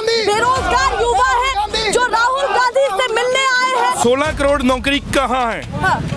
बेरोजगार युवा है जो राहुल गांधी से मिलने आए हैं। 16 करोड़ नौकरी कहाँ है?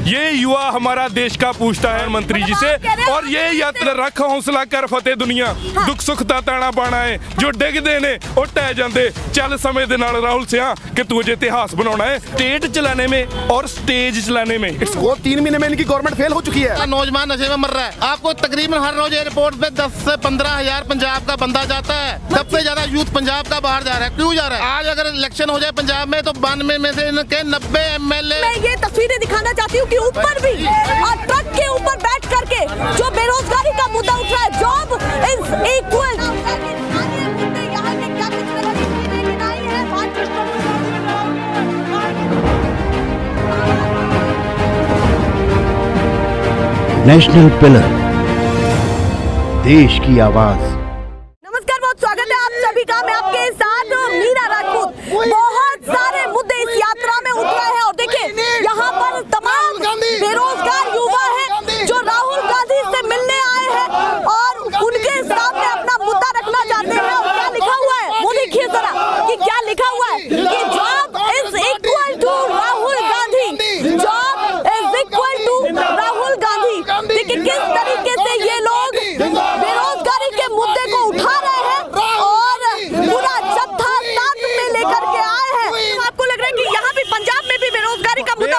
ये युवा हमारा देश का पूछता है मंत्री जी से। और ये यात्रा रख हौसला कर फतेह दुनिया दुख सुख दा ताना पाना है जो डिगदे ने और टह जाते चल समय दे नाल राहुल सिया कि तू अजे इतिहास बनाना है स्टेट चलाने में और स्टेज चलाने में। वो 3 महीने में इनकी गवर्नमेंट फेल हो चुकी है। नौजवान नशे में मर रहा है। आपको तकरीबन हर रोज एयरपोर्ट पे 10 से 15 हजार पंजाब का बंदा जाता है। सबसे ज्यादा यूथ पंजाब का बाहर जा रहा है। क्यों जा रहा है? आज अगर इलेक्शन हो जाए पंजाब में तो 92 में से इनके 90 MLA। मैं ये तस्वीरें दिखाना चाहती हूँ कि ऊपर भी और ट्रक के ऊपर बैठ करके जो बेरोजगारी का मुद्दा उठ रहा है, job is equal. National pillar, देश की आवाज। नमस्कार, बहुत स्वागत है आप सभी का। मैं आपके साथ मीरा राजपूत। बहुत सारे मुद्दे इस यात्रा में उठ रहे हैं और देखिए यहाँ पर तमाम बेरोजगार युवा है जो राहुल गांधी से मिलने आए हैं और उनके सामने अपना मुद्दा रखना चाहते हैं। और क्या लिखा हुआ है वो देखिए जरा कि क्या लिखा हुआ है कि job is equal to Rahul Gandhi. Job is equal to Rahul Gandhi. देखिए किस तरीके से ये लोग बेरोजगारी के मुद्दे को उठा रहे हैं और पूरा जत्था साथ में लेकर के आए हैं। आपको लग रहा है कि यहाँ भी पंजाब में भी बेरोजगारी का मुद्दा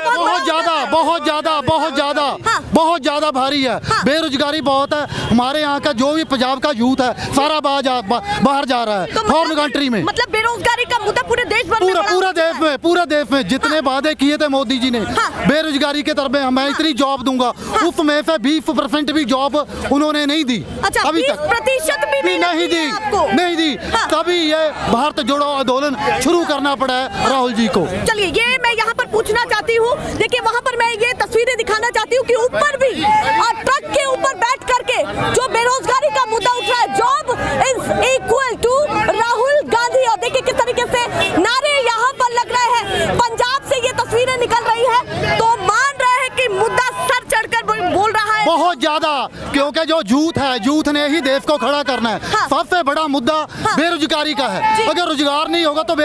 बहुत ज्यादा भारी है। बेरोजगारी बहुत है। हमारे यहाँ का जो भी पंजाब का यूथ है सारा बाहर जा रहा है, तो फॉरेन कंट्री में। मतलब बेरोजगारी का मुद्दा पूरे देश भर में पूरा देश में जितने वादे किए थे मोदी जी ने बेरोजगारी के तरफ में मैं इतनी जॉब दूंगा, उसमें से 20% भी जॉब उन्होंने नहीं दी। अच्छा, अभी तक 20% भी नहीं दी। तभी ये भारत जोड़ो आंदोलन शुरू करना पड़ा है राहुल जी को। चलिए, ये मैं यहाँ पर पूछना चाहती हूँ। देखिए वहाँ पर मैं ये तस्वीरें दिखाना चाहती हूँ कि ऊपर भी और ट्रक के ऊपर बैठ करके जो बेरोजगारी का मुद्दा उठ रहा है, job is equal to Rahul Gandhi. और देखिए किस तरीके से नारे यहाँ पर लग रहे हैं। पंजाब से ये तस्वीरें निकल रही है तो मान रहे हैं कि मुद्दा सर चढ़कर बोल रहा है बहुत ज्यादा, क्योंकि जो यूथ है, यूथ ने ही देश को खड़ा करना है। सबसे बड़ा मुद्दा बेरोजगारी का है। अगर रोजगार नहीं होगा तो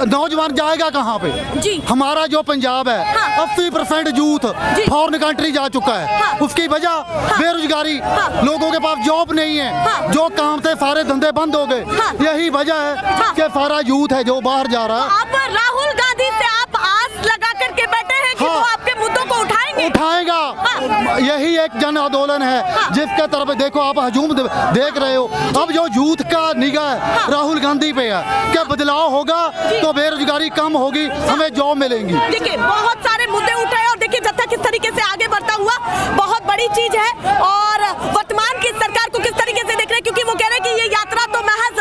नौजवान जाएगा कहाँ पे? जी। हमारा जो पंजाब है 80% यूथ फॉरेन कंट्री जा चुका है। उसकी वजह बेरोजगारी, लोगों के पास जॉब नहीं है, जो काम थे सारे धंधे बंद हो गए। यही वजह है कि सारा यूथ है जो बाहर जा रहा है। आप राहुल गांधी से आप आस लगा करके बैठे हैं कि वो आपके मुद्दों को उठाएगा। यही एक जन आंदोलन है जिसके तरफ देखो आप हजूम देख रहे हो। अब जो यूथ का निगाह राहुल गांधी पे है कि बदलाव होगा तो बेरोजगारी कम होगी, हमें जॉब मिलेंगी। देखिए बहुत सारे मुद्दे उठे हैं और देखिए जत्था किस तरीके से आगे बढ़ता हुआ, बहुत बड़ी चीज है। और वर्तमान की सरकार को किस तरीके से देख रहे हैं, क्योंकि वो कह रहे हैं कि ये यात्रा तो महज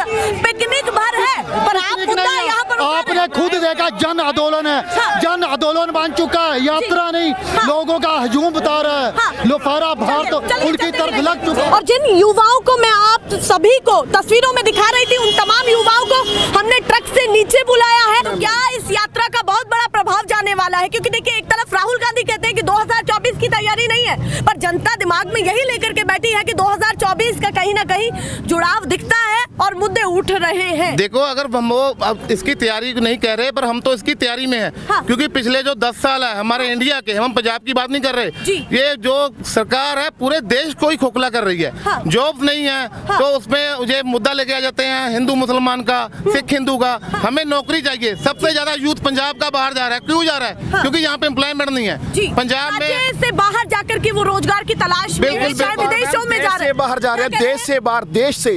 पिकनिक भर है, पर आप मुद्दा यहाँ पर आपने खुद देखा जन आंदोलन है। जन आंदोलन बन चुका है, यात्रा नहीं। लोगों का हजूम बता रहा है, लो सारा भारत उनकी तरफ लग चुका है। और जिन युवाओं को मैं आप सभी को तस्वीरों में दिखा रही थी, उन तमाम युवाओं को हमने ट्रक से नीचे बुलाया है। तो क्या इस यात्रा का बहुत बड़ा प्रभाव जाने वाला है? क्योंकि देखिए एक तरफ राहुल गांधी कहते हैं कि 2024 की तैयारी नहीं है, पर जनता दिमाग में यही लेकर के बैठी है कि 2024 का कहीं ना कहीं जुड़ाव दिखता है और मुद्दे उठ रहे हैं। देखो, अगर हम वो अब इसकी तैयारी नहीं कह रहे, पर हम तो इसकी तैयारी में है। क्योंकि पिछले जो 10 साल है हमारे इंडिया के, हम पंजाब की बात नहीं कर रहे, ये जो सरकार है पूरे देश को ही खोखला कर रही है। जॉब नहीं है तो उसमें ये मुद्दा लेके आ जाते हैं हिंदू मुसलमान का, सिख हिंदू का। हमें नौकरी चाहिए। सबसे ज्यादा यूथ पंजाब का बाहर जा रहा है। क्यों जा रहा है? क्योंकि यहाँ पे एम्प्लॉयमेंट नहीं है। पंजाब में से बाहर जाकर के वो रोजगार की तलाश में शायद विदेशों में जा रहे हैं, बाहर जा रहे हैं, देश से बाहर, देश से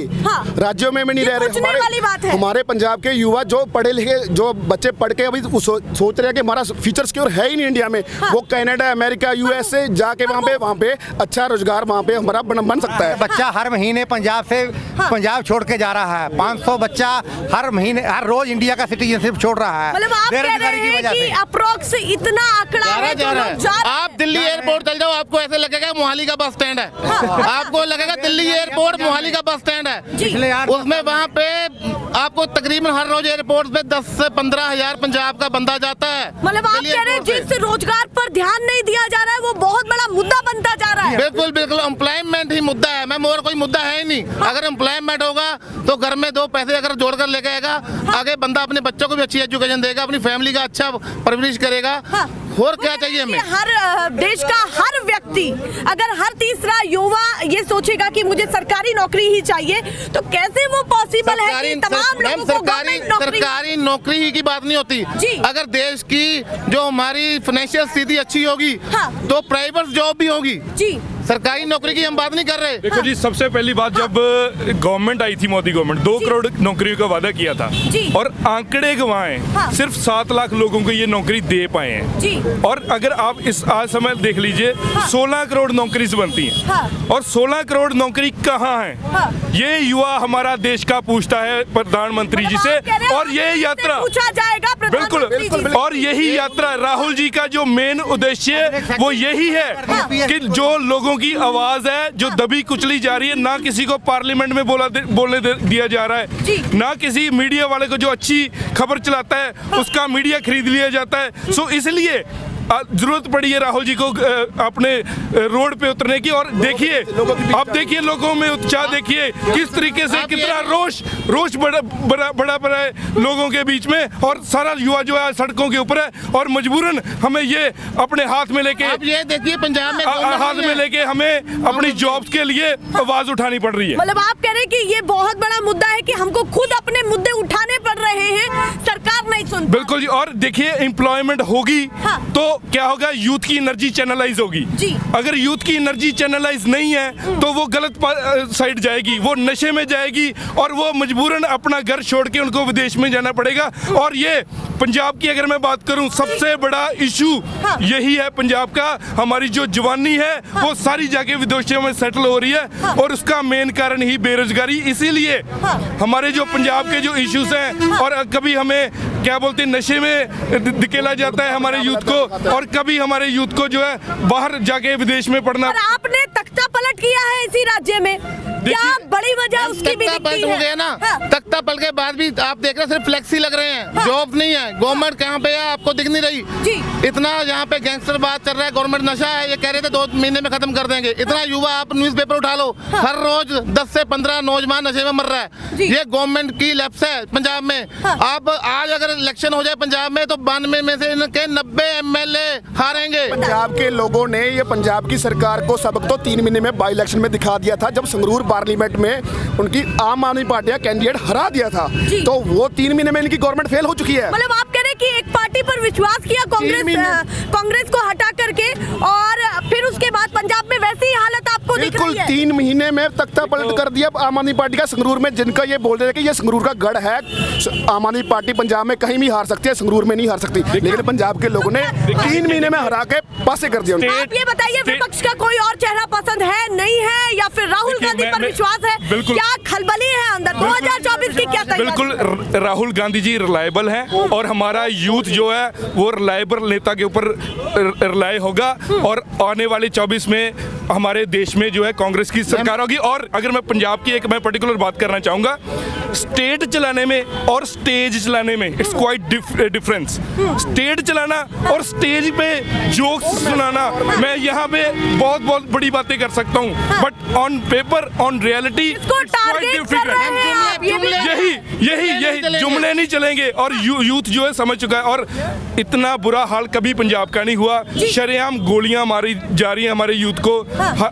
राज्यों में नहीं रह रहे। हमारे पंजाब के युवा जो पढ़े लिखे, जो बच्चे पढ़ के अभी सोच रहे हैं कि हमारा फ्यूचर सिक्योर है ही नहीं इंडिया में, वो कनाडा, अमेरिका, यूएसए जाके वहाँ पे अच्छा रोजगार वहाँ पे हमारा बन सकता है। बच्चा हर महीने पंजाब छोड़ के जा रहा है। 500 बच्चा हर महीने, हर रोज इंडिया का सिटीजनशिप छोड़ रहा है। मतलब आप कह रहे हैं कि अप्रोक्स इतना आंकड़ा है जो लोग जा रहे हैं। आप दिल्ली एयरपोर्ट चल जाओ, आपको ऐसे लगेगा मोहाली का बस स्टैंड है। आपको लगेगा दिल्ली एयरपोर्ट मोहाली का बस स्टैंड है। उसमें वहाँ पे आपको तकरीबन हर रोज एयरपोर्ट पे 10 से 15 हजार पंजाब का बंदा जाता है। मतलब आप कह रहे हैं जिस रोजगार पर ध्यान नहीं दिया जा रहा है वो बहुत बड़ा मुद्दा बनता जा रहा है। बिल्कुल बिल्कुल, एम्प्लॉयमेंट ही मुद्दा है मैम, और कोई मुद्दा है ही नहीं। अगर एम्प्लॉयमेंट होगा तो घर में 2 पैसे अगर जोड़ कर लेके आएगा, आगे बंदा अपने बच्चों को भी अच्छी एजुकेशन देगा, अपनी फैमिली का अच्छा परवरिश करेगा। और क्या चाहिए हमें? हर देश का हर व्यक्ति, अगर हर तीसरा युवा ये सोचेगा कि मुझे सरकारी नौकरी ही चाहिए, तो कैसे वो पॉसिबल है कि तमाम लोगों को गवर्नमेंट नौकरी? सरकारी नौकरी ही की बात नहीं होती। अगर देश की जो हमारी फाइनेंशियल स्थिति अच्छी होगी तो प्राइवेट जॉब भी होगी। जी, सरकारी नौकरी की हम बात नहीं कर रहे। देखो जी, सबसे पहली बात, जब गवर्नमेंट आई थी, मोदी गवर्नमेंट 2 करोड़ नौकरियों का वादा किया था और आंकड़े गवाए सिर्फ 7 लाख लोगों को ये नौकरी दे पाए हैं। और अगर आप इस आज समय देख लीजिए, 16 करोड़ नौकरी बनती हैं और 16 करोड़ नौकरी कहाँ है? ये युवा हमारा देश का पूछता है प्रधानमंत्री जी से। और ये यात्रा पूछा जाएगा बिल्कुल, और यही यात्रा राहुल जी का जो मेन उद्देश्य वो यही है कि जो लोगों की आवाज है जो दबी कुचली जा रही है, ना किसी को पार्लियामेंट में बोलने दिया जा रहा है, ना किसी मीडिया वाले को जो अच्छी खबर चलाता है उसका मीडिया खरीद लिया जाता है। सो इसलिए जरूरत पड़ी है राहुल जी को अपने रोड पे उतरने की। और देखिए, आप देखिए लोगों में उत्साह देखिए किस तरीके से, कितना रोष बड़ा है लोगों के बीच में। और सारा युवा जो है सड़कों के ऊपर है और मजबूरन हमें ये अपने हाथ में लेके, आप ये देखिए पंजाब में हाथ में लेके हमें अपनी जॉब्स के लिए आवाज उठानी पड़ रही है। मतलब आप कह रहे हैं कि ये बहुत बड़ा मुद्दा है कि हमको खुद अपने मुद्दे उठाने पड़ रहे हैं, सरकार नहीं सुनती। बिल्कुल जी। और देखिए, एम्प्लॉयमेंट होगी तो क्या होगा? यूथ की एनर्जी चैनलाइज होगी। अगर यूथ की एनर्जी चैनलाइज नहीं है तो वो गलत साइड जाएगी, वो नशे में जाएगी और वो मजबूरन अपना घर छोड़ के उनको विदेश में जाना पड़ेगा। और ये पंजाब की अगर मैं बात करूं, सबसे बड़ा इशू यही है पंजाब का। हमारी जो जवानी है वो सारी जाके विदेशों में सेटल हो रही है और उसका मेन कारण ही बेरोजगारी। इसीलिए हमारे जो पंजाब के जो इश्यूज हैं, और कभी हमें क्या बोलते हैं, नशे में धकेला जाता है हमारे यूथ को, और कभी हमारे यूथ को जो है बाहर जाके विदेश में पढ़ना। और आपने तख्ता पलट किया है इसी राज्य में, क्या बड़ी वजह उसकी भी दिखती है? हो गया ना, तख्ता पलट के बाद भी आप देख रहे हैं सिर्फ फ्लेक्सी लग रहे हैं, जॉब नहीं है। गवर्नमेंट कहाँ पे है आपको दिख नहीं रही। इतना यहाँ पे गैंगस्टर बात चल रहा है, गवर्नमेंट नशा है, ये कह रहे थे 2 महीने में खत्म कर देंगे। इतना युवा, आप न्यूज़पेपर उठा लो, हर रोज 10 से 15 नौजवान नशे में मर रहा है। ये गवर्नमेंट की लैप्स है पंजाब में। आप आज अगर इलेक्शन हो जाए पंजाब में तो 92 में से इनके 90 MLA हारेंगे। पंजाब के लोगों ने ये पंजाब की सरकार को सबक तो 3 महीने में बाई इलेक्शन में दिखा दिया था, जब संगरूर पार्लियामेंट में उनकी आम आदमी पार्टी का कैंडिडेट हरा दिया था। तो वो 3 महीने में इनकी गवर्नमेंट फेल हो चुकी है। मतलब आप कह रहे हैं कि एक पार्टी पर विश्वास किया कांग्रेस को हटा करके, और फिर उसके बाद पंजाब में वैसी ही हालत आपको दिख रही है। 3 महीने में तख्ता पलट कर दिया आम आदमी पार्टी का संगरूर में, जिनका ये बोल रहे थे कि ये संगरूर का गढ़ है, आम आदमी पार्टी पंजाब में कहीं भी हार सकती है, संगरूर में नहीं हार सकती। लेकिन पंजाब के लोगों ने 3 महीने में हरा के पासे कर दिया। आप ये बताइए, विपक्ष का कोई और चेहरा पसंद है, नहीं है, या फिर राहुल गांधी पर विश्वास है? क्या खलबली है अंदर? 2024 की क्या तैयारी? बिल्कुल, राहुल गांधी जी रिलायबल हैं और हमारा यूथ जो है वो रिलायबल नेता के ऊपर रिलाय होगा। और आने वाले 24 में हमारे देश में जो है कांग्रेस की सरकार होगी। और अगर मैं पंजाब की एक मैं पर्टिकुलर बात करना चाहूँगा, स्टेट चलाने में और स्टेज चलाने में इट्स क्वाइट डिफरेंस। स्टेट चलाना और स्टेज पे जोक्स सुनाना, मैं यहाँ पे बहुत बड़ी बातें कर सकता हूँ, but on paper, on reality यही जुमले नहीं चलेंगे। और यूथ जो है समझ चुका है। और इतना बुरा हाल कभी पंजाब का नहीं हुआ। शरेआम गोलियां मारी जा रही हैं हमारे यूथ को,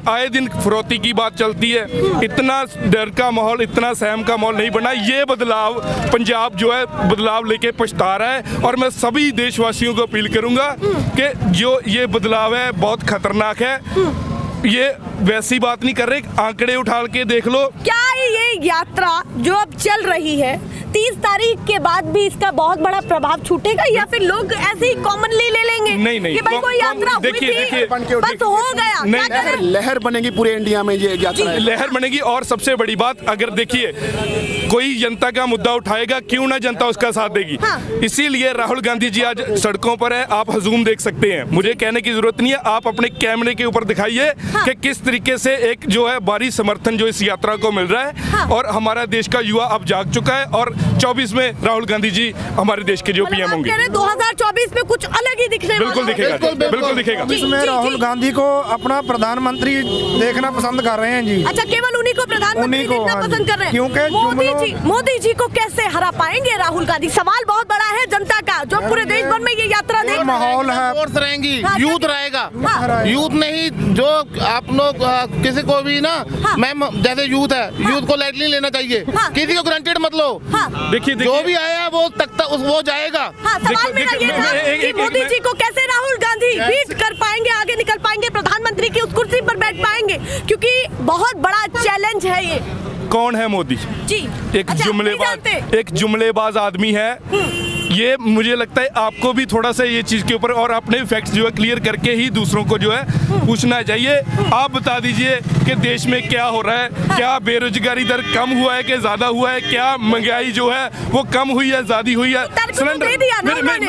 आए दिन फरोती की बात चलती है। इतना डर का माहौल, इतना सहम का माहौल नहीं बना। ये बदलाव पंजाब जो है बदलाव लेके पछता रहा है। और मैं सभी देशवासियों को अपील करूंगा कि जो ये बदलाव है बहुत खतरनाक है। ये वैसी बात नहीं कर रहे, आंकड़े उठा के देख लो। क्या ये यात्रा जो अब चल रही है 30 तारीख के बाद भी इसका बहुत बड़ा प्रभाव छूटेगा, या फिर लोग ऐसे ही कॉमनली ले लेंगे? नहीं कि भाई कोई यात्रा हुई थी, बस हो गया। लहर बनेगी पूरे इंडिया में, ये यात्रा लहर बनेगी। और सबसे बड़ी बात, अगर देखिए कोई जनता का मुद्दा उठाएगा, क्यों ना जनता उसका साथ देगी। इसीलिए राहुल गांधी जी आज सड़कों पर है। आप हजूम देख सकते हैं, मुझे कहने की जरूरत नहीं है, आप अपने कैमरे के ऊपर दिखाइए कि किस तरीके से एक जो है भारी समर्थन जो इस यात्रा को मिल रहा है। और हमारा देश का युवा अब जाग चुका है और 24 में राहुल गांधी जी हमारे देश के जो पीएम होंगे। 2024 में कुछ अलग ही दिखने बिल्कुल वाला है। दिखेगा, बिल्कुल दिखेगा। इसमें राहुल गांधी को अपना प्रधानमंत्री देखना पसंद कर रहे हैं जी। अच्छा, केवल उन्हीं को प्रधानमंत्री उन्हीं को, देखना हाँ जी। पसंद कर रहे हैं। क्योंकि मोदी जी को कैसे हरा पाएंगे राहुल गांधी? सवाल बहुत बड़ा है जनता का, जो पूरे देश भर में ये यात्रा देख रहे हैं। माहौल है, फोर्स रहेंगी, हाँ, यूथ रहेगा, हाँ। यूथ नहीं जो आप लोग किसी को भी ना, हाँ। मैम जैसे यूथ है, यूथ को लाइटली लेना चाहिए, हाँ। किसी को ग्रांटेड मत लो। हाँ। देखिए जो भी आया वो तक वो जाएगा। हाँ, सवाल मेरा ये था कि मोदी जी को कैसे राहुल गांधी बीट कर पाएंगे, आगे निकल पाएंगे, प्रधानमंत्री की उस कुर्सी पर बैठ पाएंगे, क्योंकि बहुत बड़ा चैलेंज है ये। कौन है मोदी जी, एक अच्छा, नहीं जुमलेबाज, जानते। एक जुमलेबाज आदमी है। ये मुझे लगता है आपको भी थोड़ा सा ये चीज के ऊपर और अपने फैक्ट्स जो है क्लियर करके ही दूसरों को जो है पूछना चाहिए। आप बता दीजिए कि देश में क्या हो रहा है, क्या बेरोजगारी दर कम हुआ है कि ज्यादा हुआ है, क्या महंगाई जो है वो कम हुई है, ज्यादा हुई है? तर्क तो दे दिया ना उन्होंने।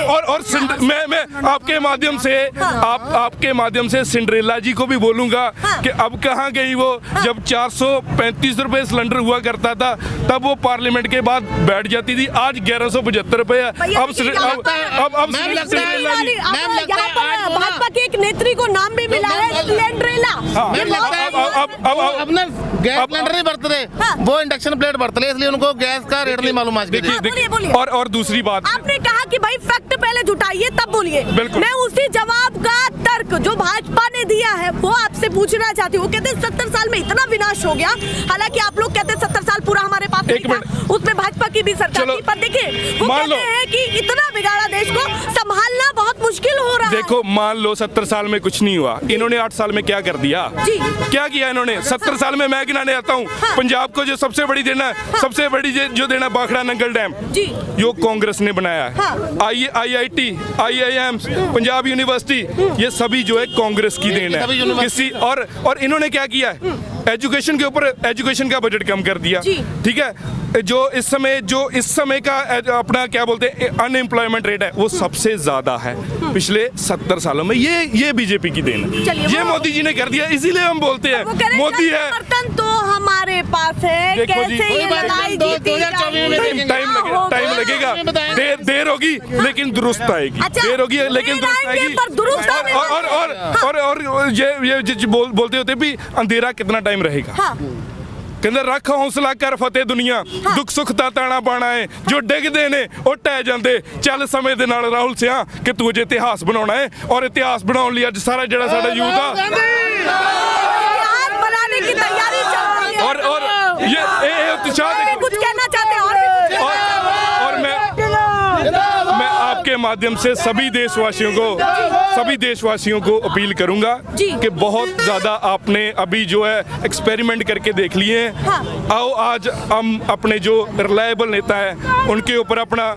मैं आपके माध्यम से आपके माध्यम से सिंड्रेला जी को भी बोलूंगा कि अब कहाँ गई वो, जब 435 रुपए सिलेंडर हुआ करता था तब वो पार्लियामेंट के बाद बैठ जाती थी, आज 1175 रुपए है। अब मैम लगता है यहाँ पर भाजपा के एक नेत्री को नाम भी मिला है सिलेंड्रेला। मैम लगता है अब ना गैस सिलेंडर नहीं बरत रहे, वो इंडक्शन प्लेट बरत रहे, इसलिए उनको गैस का रेट नहीं मालूम आज के दिन। बोलिए। और दूसरी बात, आपने कहा कि भाई फैक्ट पहले जुटाइए तब बोलिए। बिल्कुल। मैं उसी जवाब का तर्क जो भाजपा ने दिया है वो आपसे पूछना चाहती हूँ। वो कहते हैं 70 साल में इतना विनाश हो गया, हालांकि आप लोग कहते हैं 70 साल पूरा हमारे पास नहीं था, उसमें भाजपा की भी सरकार थी, पर देखिए वो कहते हैं कि इतना बिगाड़ा देश को संभालना बहुत मुश्किल हो रहा है। देखो मान लो 70 साल में कुछ नहीं हुआ, इन्होंने 8 साल में क्या कर दिया? जी। क्या किया इन्होंने 70 साल में? मैं गिनाने आता हूँ। पंजाब को जो सबसे बड़ी देना है, सबसे बड़ी जो देना बाखड़ा नंगल डैम, जी, जो कांग्रेस ने बनाया है। IIT, IIM, पंजाब यूनिवर्सिटी, ये सभी जो है कांग्रेस की देन है। किसी और इन्होंने क्या किया है? एजुकेशन के ऊपर एजुकेशन का बजट कम कर दिया। ठीक है, जो इस समय का अपना क्या बोलते हैं अनएम्प्लॉयमेंट रेट है वो सबसे ज्यादा है पिछले 70 सालों में। ये बीजेपी की देन है, ये मोदी जी ने कर दिया, इसीलिए हम बोलते हैं मोदी है। बर्तन तो हमारे पास है, कैसे ये लड़ाई जीती जाएगी? टाइम लगेगा, देर होगी लेकिन दुरुस्त आएगी। देर होगी लेकिन दुरुस्त आएगी। और ये बोलते होते भी अंधेरा कितना टाइम रहेगा? ਕਹਿੰਦੇ ਰੱਖ ਹੌਸਲਾ ਕਰ ਫਤਿਹ ਦੁਨੀਆ, ਦੁੱਖ ਸੁੱਖ ਦਾ ਤਾਣਾ ਬਾਣਾ ਹੈ, ਜੋ ਡਿੱਗਦੇ ਨੇ ਉਹ ਟਹਿ ਜਾਂਦੇ, ਚੱਲ ਸਮੇਂ ਦੇ ਨਾਲ ਰਾਹੁਲ ਸਿਆ ਕਿ ਤੂੰ ਜੇ ਇਤਿਹਾਸ ਬਣਾਉਣਾ ਹੈ, ਔਰ ਇਤਿਹਾਸ ਬਣਾਉਣ ਲਈ ਅੱਜ ਸਾਰਾ ਜਿਹੜਾ ਸਾਡਾ ਯੂਥ ਆ बनाने की तैयारी चल रही है। और ये उत्साह कुछ कहना चाहते हैं और मैं आपके माध्यम से सभी देशवासियों को अपील करूंगा कि बहुत ज्यादा आपने अभी जो है एक्सपेरिमेंट करके देख लिए हैं। आओ आज हम अपने जो रिलायबल नेता है उनके ऊपर अपना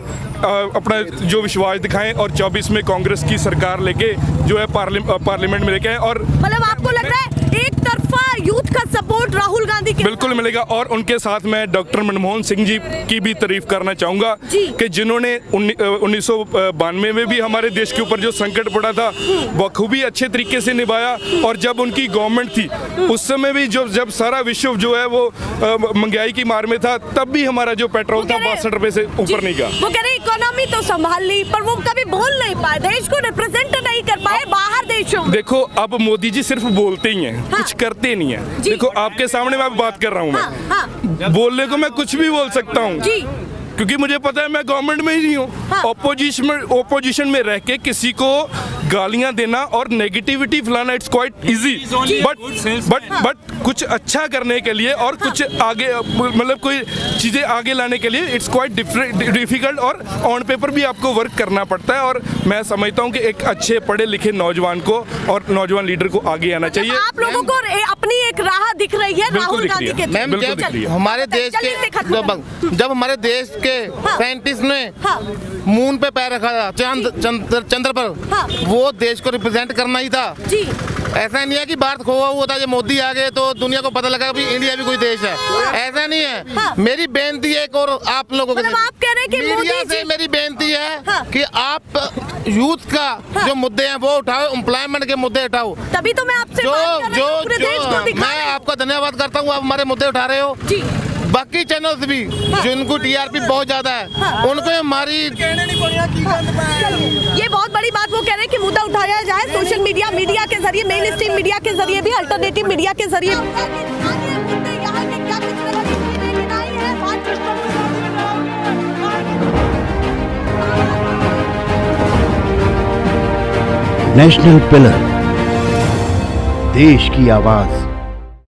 जो विश्वास दिखाएं और 24 में कांग्रेस की सरकार लेके जो है पार्लियामेंट में लेके आए। और मतलब आपको लग रहा है एक तरफा यूथ का सपोर्ट राहुल गांधी के बिल्कुल मिलेगा। और उनके साथ मैं डॉक्टर मनमोहन सिंह जी की भी तारीफ करना चाहूंगा कि जिन्होंने 1992 में भी हमारे देश के ऊपर जो संकट पड़ा था बखूबी अच्छे तरीके से निभाया। और जब उनकी गवर्नमेंट थी उस समय भी जब सारा विश्व जो है वो महंगाई की मार में था, तब भी हमारा जो पेट्रोल था 62 रुपए से ऊपर नहीं गया। वो कह रहे इकोनॉमी तो संभाल ली, पर वो कभी बोल नहीं पाए, देश को रिप्रेजेंट नहीं कर पाए बाहर देशों में। देखो अब मोदी जी सिर्फ बोलते ही हैं, कुछ करते नहीं है। देखो आपके सामने मैं बात कर रहा हूँ, मैं बोलने को मैं कुछ भी बोल सकता हूँ क्योंकि मुझे पता है मैं गवर्नमेंट में ही नहीं हूँ। ओपोजिशन में रह के किसी को गालियां देना और नेगेटिविटी फैलाना इट्स क्वाइट इजी, बट कुछ अच्छा करने के लिए और कुछ आगे मतलब कोई चीजें आगे लाने के लिए इट्स क्वाइट डिफिकल्ट और ऑन पेपर भी आपको वर्क करना पड़ता है। और मैं समझता हूँ कि एक अच्छे पढ़े लिखे नौजवान को और नौजवान लीडर को आगे आना चाहिए। आप लोगों को अपनी एक राह दिख रही है राहुल गांधी के। मैम हमारे देश के जब हमारे देश के साइंटिस्ट ने मून पे पैर रखा था, चंद्र पर, वो देश को रिप्रेजेंट करना ही था। ऐसा नहीं है कि भारत खोआ हुआ था, जब मोदी आ गए तो दुनिया को पता लगा कि इंडिया भी कोई देश है। ऐसा नहीं है। मेरी बेनती है एक और आप लोगों को, आप कह रहे हैं कि मीडिया से मेरी बेनती है कि आप यूथ का जो मुद्दे हैं वो उठाओ, एम्प्लॉयमेंट के मुद्दे उठाओ। तभी तो मैं आपसे जो बात कर रही हूँ, पूरे देश को दिखा मैं रहे हैं। आपका धन्यवाद करता हूँ, आप हमारे मुद्दे उठा रहे हो। जी बाकी चैनल्स भी जिनको टीआरपी बहुत ज्यादा है उनको हमारी ये बहुत बड़ी बात वो कह रहे हैं कि मुद्दा उठाया जाए सोशल मीडिया के जरिए, मेन स्ट्रीम मीडिया के जरिए भी, अल्टरनेटिव मीडिया के जरिए। नेशनल पिलर, देश की आवाज।